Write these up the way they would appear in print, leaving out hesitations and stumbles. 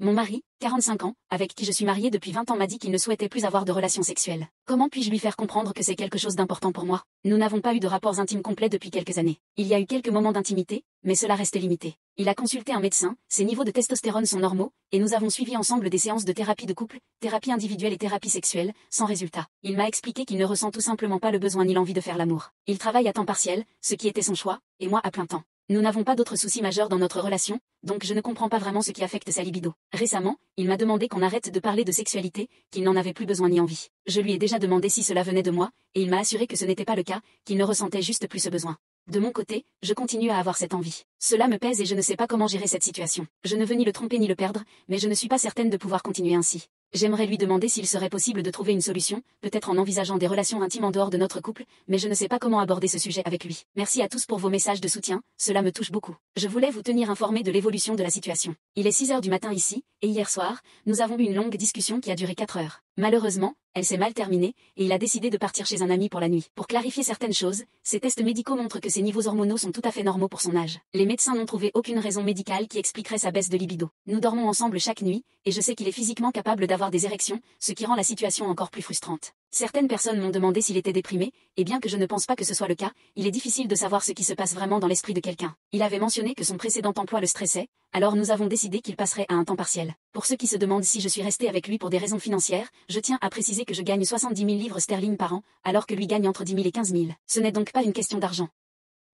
Mon mari, 45 ans, avec qui je suis mariée depuis 20 ans m'a dit qu'il ne souhaitait plus avoir de relations sexuelles. Comment puis-je lui faire comprendre que c'est quelque chose d'important pour moi? Nous n'avons pas eu de rapports intimes complets depuis quelques années. Il y a eu quelques moments d'intimité, mais cela reste limité. Il a consulté un médecin, ses niveaux de testostérone sont normaux, et nous avons suivi ensemble des séances de thérapie de couple, thérapie individuelle et thérapie sexuelle, sans résultat. Il m'a expliqué qu'il ne ressent tout simplement pas le besoin ni l'envie de faire l'amour. Il travaille à temps partiel, ce qui était son choix, et moi à plein temps. Nous n'avons pas d'autres soucis majeurs dans notre relation, donc je ne comprends pas vraiment ce qui affecte sa libido. Récemment, il m'a demandé qu'on arrête de parler de sexualité, qu'il n'en avait plus besoin ni envie. Je lui ai déjà demandé si cela venait de moi, et il m'a assuré que ce n'était pas le cas, qu'il ne ressentait juste plus ce besoin. De mon côté, je continue à avoir cette envie. Cela me pèse et je ne sais pas comment gérer cette situation. Je ne veux ni le tromper ni le perdre, mais je ne suis pas certaine de pouvoir continuer ainsi. J'aimerais lui demander s'il serait possible de trouver une solution, peut-être en envisageant des relations intimes en dehors de notre couple, mais je ne sais pas comment aborder ce sujet avec lui. Merci à tous pour vos messages de soutien, cela me touche beaucoup. Je voulais vous tenir informé de l'évolution de la situation. Il est 6 heures du matin ici, et hier soir, nous avons eu une longue discussion qui a duré 4 heures. Malheureusement, elle s'est mal terminée, et il a décidé de partir chez un ami pour la nuit. Pour clarifier certaines choses, ces tests médicaux montrent que ses niveaux hormonaux sont tout à fait normaux pour son âge. Les médecins n'ont trouvé aucune raison médicale qui expliquerait sa baisse de libido. Nous dormons ensemble chaque nuit, et je sais qu'il est physiquement capable d'avoir des érections, ce qui rend la situation encore plus frustrante. Certaines personnes m'ont demandé s'il était déprimé, et bien que je ne pense pas que ce soit le cas, il est difficile de savoir ce qui se passe vraiment dans l'esprit de quelqu'un. Il avait mentionné que son précédent emploi le stressait, alors nous avons décidé qu'il passerait à un temps partiel. Pour ceux qui se demandent si je suis restée avec lui pour des raisons financières, je tiens à préciser que je gagne 70 000 livres sterling par an, alors que lui gagne entre 10 000 et 15 000. Ce n'est donc pas une question d'argent.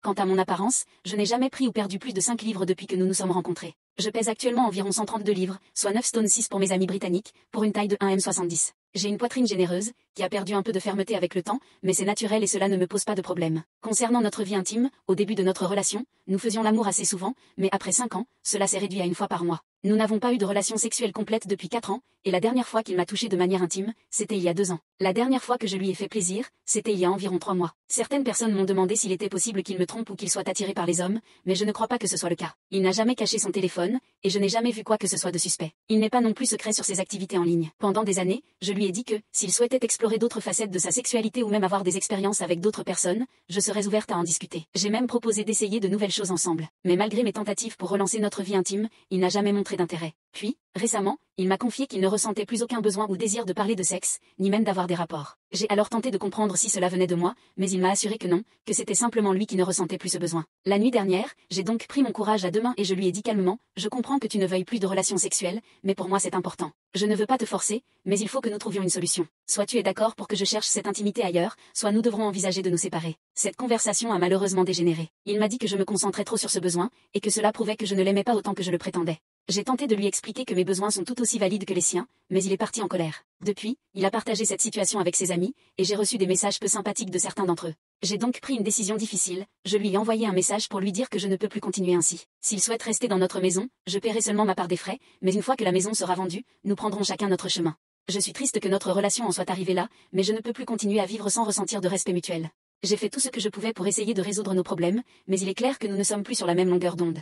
Quant à mon apparence, je n'ai jamais pris ou perdu plus de 5 livres depuis que nous nous sommes rencontrés. Je pèse actuellement environ 132 livres, soit 9 stone 6 pour mes amis britanniques, pour une taille de 1m70. J'ai une poitrine généreuse, qui a perdu un peu de fermeté avec le temps, mais c'est naturel et cela ne me pose pas de problème. Concernant notre vie intime, au début de notre relation, nous faisions l'amour assez souvent, mais après 5 ans, cela s'est réduit à une fois par mois. Nous n'avons pas eu de relation sexuelle complète depuis 4 ans, et la dernière fois qu'il m'a touchée de manière intime, c'était il y a 2 ans. La dernière fois que je lui ai fait plaisir, c'était il y a environ 3 mois. Certaines personnes m'ont demandé s'il était possible qu'il me trompe ou qu'il soit attiré par les hommes, mais je ne crois pas que ce soit le cas. Il n'a jamais caché son téléphone, et je n'ai jamais vu quoi que ce soit de suspect. Il n'est pas non plus secret sur ses activités en ligne. Pendant des années, je lui ai dit que, s'il souhaitait explorer d'autres facettes de sa sexualité ou même avoir des expériences avec d'autres personnes, je serais ouverte à en discuter. J'ai même proposé d'essayer de nouvelles choses ensemble. Mais malgré mes tentatives pour relancer notre vie intime, il n'a jamais montré d'intérêt. Puis, récemment, il m'a confié qu'il ne ressentait plus aucun besoin ou désir de parler de sexe, ni même d'avoir des rapports. J'ai alors tenté de comprendre si cela venait de moi, mais il m'a assuré que non, que c'était simplement lui qui ne ressentait plus ce besoin. La nuit dernière, j'ai donc pris mon courage à deux mains et je lui ai dit calmement, je comprends que tu ne veuilles plus de relations sexuelles, mais pour moi c'est important. Je ne veux pas te forcer, mais il faut que nous trouvions une solution. Soit tu es d'accord pour que je cherche cette intimité ailleurs, soit nous devrons envisager de nous séparer. Cette conversation a malheureusement dégénéré. Il m'a dit que je me concentrais trop sur ce besoin, et que cela prouvait que je ne l'aimais pas autant que je le prétendais. J'ai tenté de lui expliquer que mes besoins sont tout aussi valides que les siens, mais il est parti en colère. Depuis, il a partagé cette situation avec ses amis, et j'ai reçu des messages peu sympathiques de certains d'entre eux. J'ai donc pris une décision difficile, je lui ai envoyé un message pour lui dire que je ne peux plus continuer ainsi. S'il souhaite rester dans notre maison, je paierai seulement ma part des frais, mais une fois que la maison sera vendue, nous prendrons chacun notre chemin. Je suis triste que notre relation en soit arrivée là, mais je ne peux plus continuer à vivre sans ressentir de respect mutuel. J'ai fait tout ce que je pouvais pour essayer de résoudre nos problèmes, mais il est clair que nous ne sommes plus sur la même longueur d'onde.